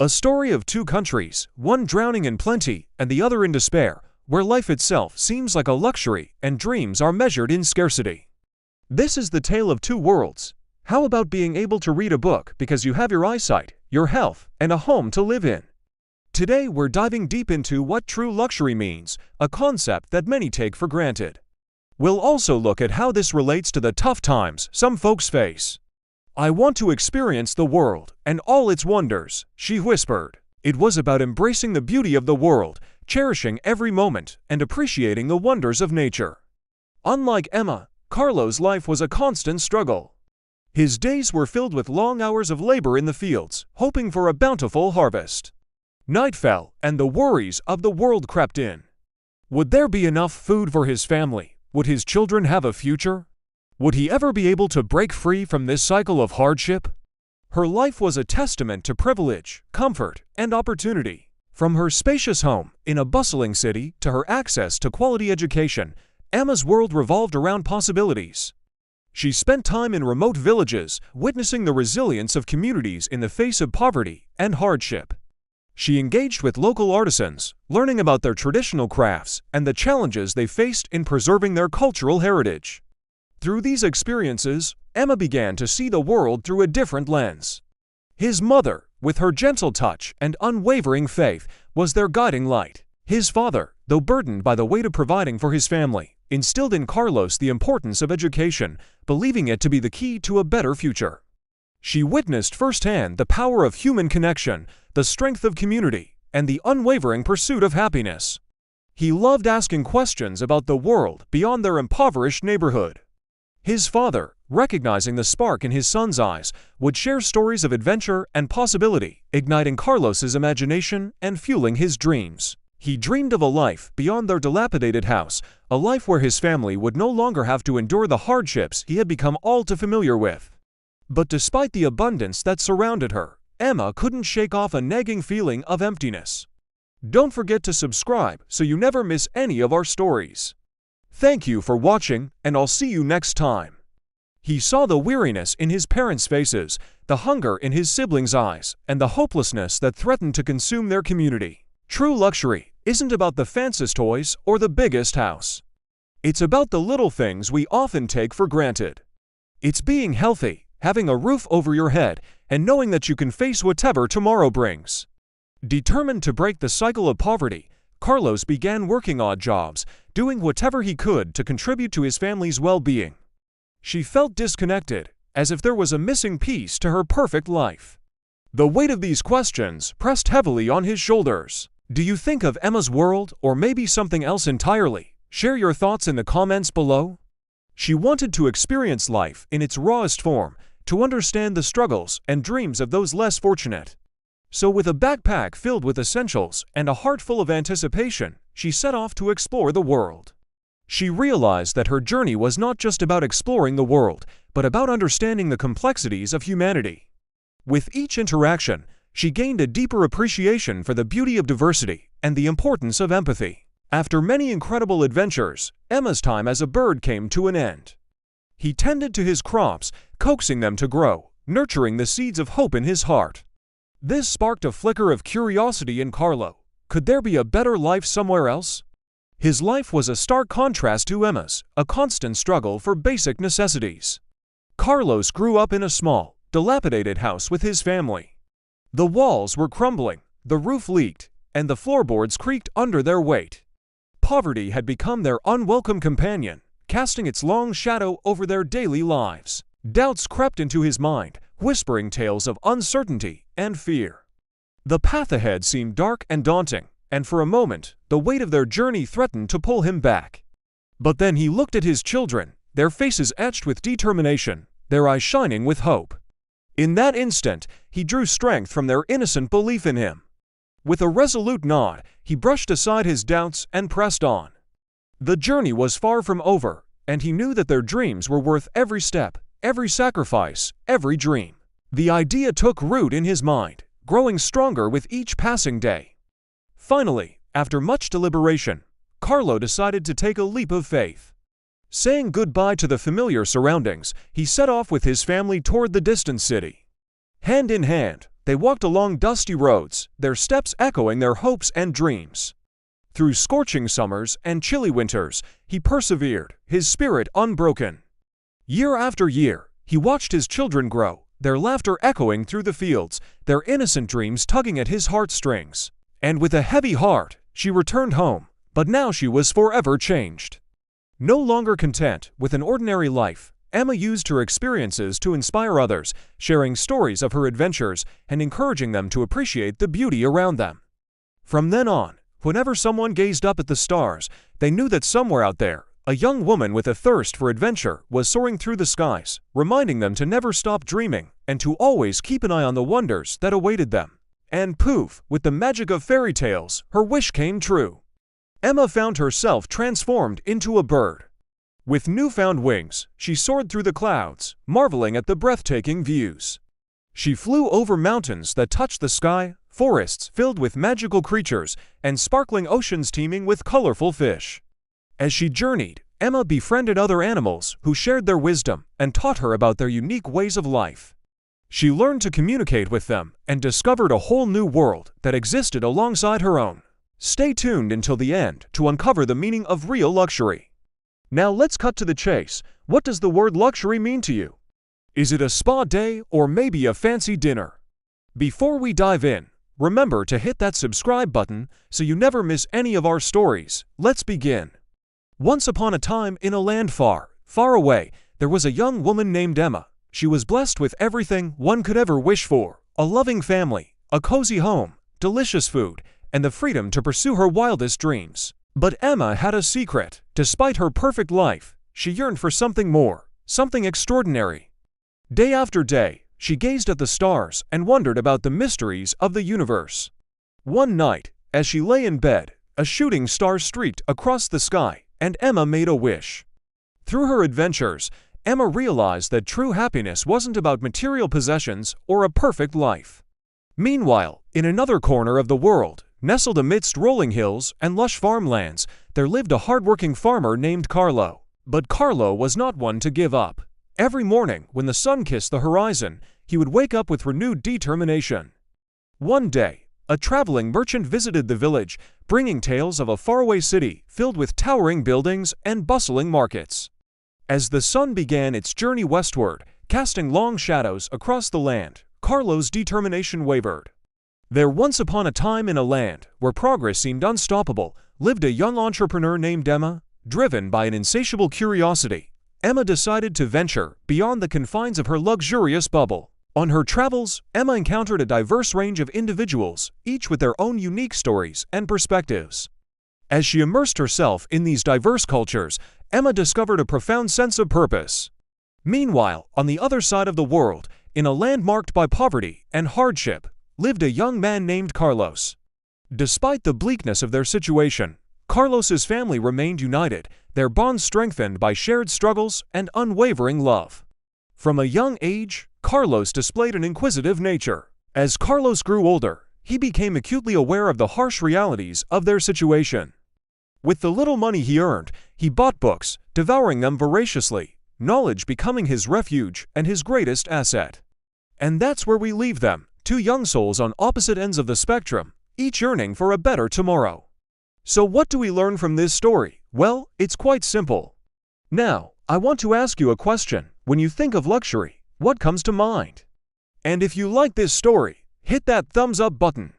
A story of two countries, one drowning in plenty and the other in despair, where life itself seems like a luxury and dreams are measured in scarcity. This is the tale of two worlds. How about being able to read a book because you have your eyesight, your health, and a home to live in? Today we're diving deep into what true luxury means, a concept that many take for granted. We'll also look at how this relates to the tough times some folks face. "I want to experience the world and all its wonders," she whispered. It was about embracing the beauty of the world, cherishing every moment, and appreciating the wonders of nature. Unlike Emma, Carlo's life was a constant struggle. His days were filled with long hours of labor in the fields, hoping for a bountiful harvest. Night fell, and the worries of the world crept in. Would there be enough food for his family? Would his children have a future? Would he ever be able to break free from this cycle of hardship? Her life was a testament to privilege, comfort, and opportunity. From her spacious home in a bustling city to her access to quality education, Emma's world revolved around possibilities. She spent time in remote villages, witnessing the resilience of communities in the face of poverty and hardship. She engaged with local artisans, learning about their traditional crafts and the challenges they faced in preserving their cultural heritage. Through these experiences, Emma began to see the world through a different lens. His mother, with her gentle touch and unwavering faith, was their guiding light. His father, though burdened by the weight of providing for his family, instilled in Carlos the importance of education, believing it to be the key to a better future. She witnessed firsthand the power of human connection, the strength of community, and the unwavering pursuit of happiness. He loved asking questions about the world beyond their impoverished neighborhood. His father, recognizing the spark in his son's eyes, would share stories of adventure and possibility, igniting Carlos's imagination and fueling his dreams. He dreamed of a life beyond their dilapidated house, a life where his family would no longer have to endure the hardships he had become all too familiar with. But despite the abundance that surrounded her, Emma couldn't shake off a nagging feeling of emptiness. Don't forget to subscribe so you never miss any of our stories. Thank you for watching, and I'll see you next time. He saw the weariness in his parents' faces, the hunger in his siblings' eyes, and the hopelessness that threatened to consume their community. True luxury isn't about the fanciest toys or the biggest house. It's about the little things we often take for granted. It's being healthy, having a roof over your head, and knowing that you can face whatever tomorrow brings. Determined to break the cycle of poverty, Carlos began working odd jobs, doing whatever he could to contribute to his family's well-being. She felt disconnected, as if there was a missing piece to her perfect life. The weight of these questions pressed heavily on his shoulders. Do you think of Emma's world, or maybe something else entirely? Share your thoughts in the comments below. She wanted to experience life in its rawest form, to understand the struggles and dreams of those less fortunate. So with a backpack filled with essentials and a heart full of anticipation, she set off to explore the world. She realized that her journey was not just about exploring the world, but about understanding the complexities of humanity. With each interaction, she gained a deeper appreciation for the beauty of diversity and the importance of empathy. After many incredible adventures, Emma's time as a bird came to an end. He tended to his crops, coaxing them to grow, nurturing the seeds of hope in his heart. This sparked a flicker of curiosity in Carlo. Could there be a better life somewhere else? His life was a stark contrast to Emma's, a constant struggle for basic necessities. Carlos grew up in a small, dilapidated house with his family. The walls were crumbling, the roof leaked, and the floorboards creaked under their weight. Poverty had become their unwelcome companion, casting its long shadow over their daily lives. Doubts crept into his mind, whispering tales of uncertainty and fear. The path ahead seemed dark and daunting, and for a moment, the weight of their journey threatened to pull him back. But then he looked at his children, their faces etched with determination, their eyes shining with hope. In that instant, he drew strength from their innocent belief in him. With a resolute nod, he brushed aside his doubts and pressed on. The journey was far from over, and he knew that their dreams were worth every step, every sacrifice, every dream. The idea took root in his mind, growing stronger with each passing day. Finally, after much deliberation, Carlo decided to take a leap of faith. Saying goodbye to the familiar surroundings, he set off with his family toward the distant city. Hand in hand, They walked along dusty roads, their steps echoing their hopes and dreams. Through scorching summers and chilly winters, he persevered, his spirit unbroken. Year after year, he watched his children grow, their laughter echoing through the fields, their innocent dreams tugging at his heartstrings. And with a heavy heart, she returned home, but now she was forever changed. No longer content with an ordinary life, Emma used her experiences to inspire others, sharing stories of her adventures and encouraging them to appreciate the beauty around them. From then on, whenever someone gazed up at the stars, they knew that somewhere out there, a young woman with a thirst for adventure was soaring through the skies, reminding them to never stop dreaming and to always keep an eye on the wonders that awaited them. And poof, with the magic of fairy tales, her wish came true. Emma found herself transformed into a bird. With newfound wings, she soared through the clouds, marveling at the breathtaking views. She flew over mountains that touched the sky, forests filled with magical creatures, and sparkling oceans teeming with colorful fish. As she journeyed, Emma befriended other animals who shared their wisdom and taught her about their unique ways of life. She learned to communicate with them and discovered a whole new world that existed alongside her own. Stay tuned until the end to uncover the meaning of real luxury. Now let's cut to the chase. What does the word luxury mean to you? Is it a spa day or maybe a fancy dinner? Before we dive in, remember to hit that subscribe button so you never miss any of our stories. Let's begin. Once upon a time in a land far, far away, there was a young woman named Emma. She was blessed with everything one could ever wish for: a loving family, a cozy home, delicious food, and the freedom to pursue her wildest dreams. But Emma had a secret. Despite her perfect life, she yearned for something more, something extraordinary. Day after day, she gazed at the stars and wondered about the mysteries of the universe. One night, as she lay in bed, a shooting star streaked across the sky, and Emma made a wish. Through her adventures, Emma realized that true happiness wasn't about material possessions or a perfect life. Meanwhile, in another corner of the world, nestled amidst rolling hills and lush farmlands, there lived a hardworking farmer named Carlo. But Carlo was not one to give up. Every morning, when the sun kissed the horizon, he would wake up with renewed determination. One day, a traveling merchant visited the village, bringing tales of a faraway city filled with towering buildings and bustling markets. As the sun began its journey westward, casting long shadows across the land, Carlo's determination wavered. There once upon a time in a land where progress seemed unstoppable, lived a young entrepreneur named Emma. Driven by an insatiable curiosity, Emma decided to venture beyond the confines of her luxurious bubble. On her travels, Emma encountered a diverse range of individuals, each with their own unique stories and perspectives. As she immersed herself in these diverse cultures, Emma discovered a profound sense of purpose. Meanwhile, on the other side of the world, in a land marked by poverty and hardship, lived a young man named Carlos. Despite the bleakness of their situation, Carlos's family remained united, their bond strengthened by shared struggles and unwavering love. From a young age, Carlos displayed an inquisitive nature. As Carlos grew older, he became acutely aware of the harsh realities of their situation. With the little money he earned, he bought books, devouring them voraciously, knowledge becoming his refuge and his greatest asset. And that's where we leave them, two young souls on opposite ends of the spectrum, each yearning for a better tomorrow. So what do we learn from this story? Well, it's quite simple. Now, I want to ask you a question. When you think of luxury, what comes to mind? And if you like this story, hit that thumbs up button.